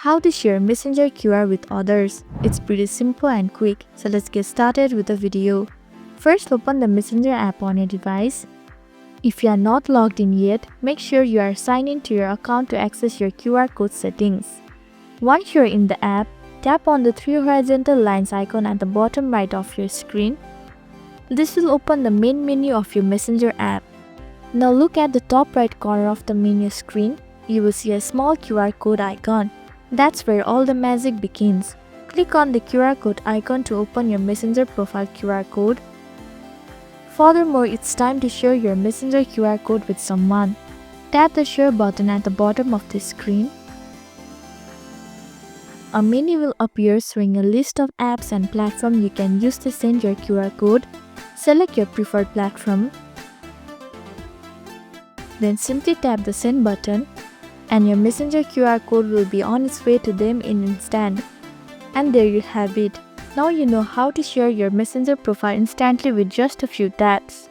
How to share Messenger QR with others. It's pretty simple and quick, so let's get started with the video. First, open the Messenger app on your device. If you are not logged in yet, make sure you are signed in to your account to access your QR code settings. Once you're in the app, tap on the three horizontal lines icon at the bottom right of your screen. This will open the main menu of your Messenger app. Now look at the top right corner of the menu screen. You will see a small QR code icon. That's where all the magic begins. Click on the QR code icon to open your Messenger profile QR code. Furthermore, it's time to share your Messenger QR code with someone. Tap the share button at the bottom of the screen. A menu will appear showing a list of apps and platforms you can use to send your QR code. Select your preferred platform. Then simply tap the send button and your Messenger QR code will be on its way to them in an instant. And there you have it. Now you know how to share your Messenger profile instantly with just a few taps.